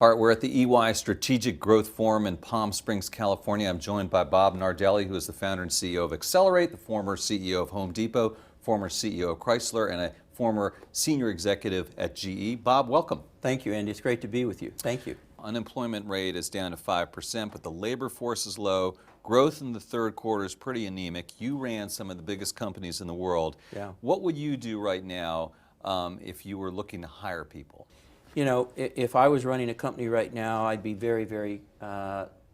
All right, we're at the EY Strategic Growth Forum in Palm Springs, California. I'm joined by Bob Nardelli, who is the founder and CEO of Accelerate, the former CEO of Home Depot, former CEO of Chrysler, and a former senior executive at GE. Bob, welcome. Thank you, Andy. It's great to be with you. Thank you. Unemployment rate is down to 5%, but the labor force is low. Growth in the third quarter is pretty anemic. You ran some of the biggest companies in the world. Yeah. What would you do right now if you were looking to hire people? You know, if I was running a company right now, I'd be very, very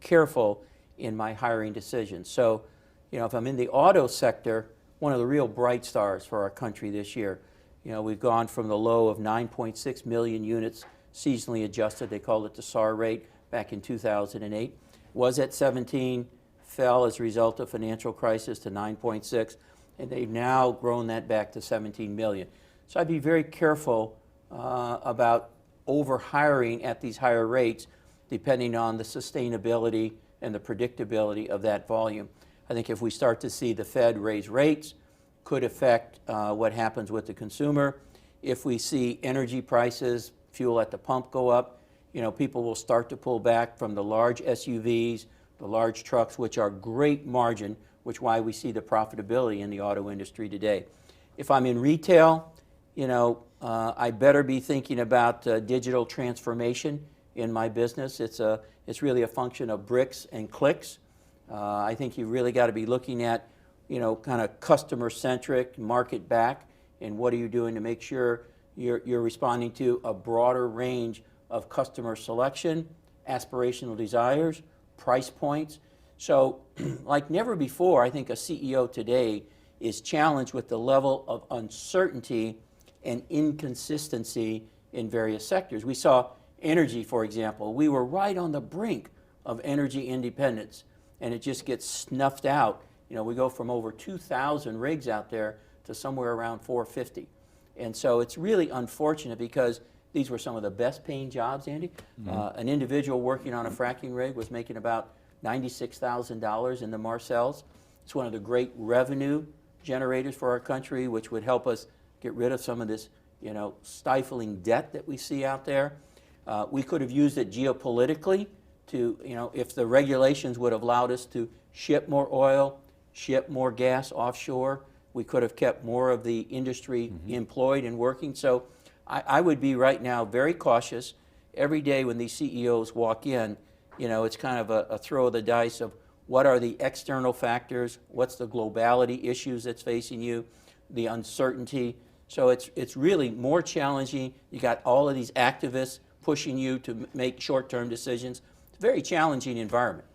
careful in my hiring decisions. So, you know, if I'm in the auto sector, one of the real bright stars for our country this year, you know, we've gone from the low of 9.6 million units seasonally adjusted, they called it the SAR rate, back in 2008. Was at 17, fell as a result of financial crisis to 9.6, and they've now grown that back to 17 million. So I'd be very careful about over-hiring at these higher rates, depending on the sustainability and the predictability of that volume. I think if we start to see the Fed raise rates, could affect what happens with the consumer. If we see energy prices, fuel at the pump go up, you know, people will start to pull back from the large SUVs, the large trucks, which are great margin, which is why we see the profitability in the auto industry today. If I'm in retail, you know, I better be thinking about digital transformation in my business. It's really a function of bricks and clicks. I think you really got to be looking at, you know, kind of customer-centric, market back, and what are you doing to make sure you're responding to a broader range of customer selection, aspirational desires, price points. So like never before, I think a CEO today is challenged with the level of uncertainty and inconsistency in various sectors. We saw energy, for example. We were right on the brink of energy independence, and it just gets snuffed out. You know, we go from over 2,000 rigs out there to somewhere around 450. And so it's really unfortunate because these were some of the best paying jobs, Andy. Mm-hmm. An individual working on a fracking rig was making about $96,000 in the Marcellus. It's one of the great revenue generators for our country, which would help us get rid of some of this, you know, stifling debt that we see out there. We could have used it geopolitically to, you know, if the regulations would have allowed us to ship more oil, ship more gas offshore, we could have kept more of the industry employed and working. So I would be right now very cautious. Every day when these CEOs walk in, you know, it's kind of a throw of the dice of what are the external factors, what's the globality issues that's facing you, the uncertainty. So it's really more challenging. You got all of these activists pushing you to make short-term decisions. It's a very challenging environment.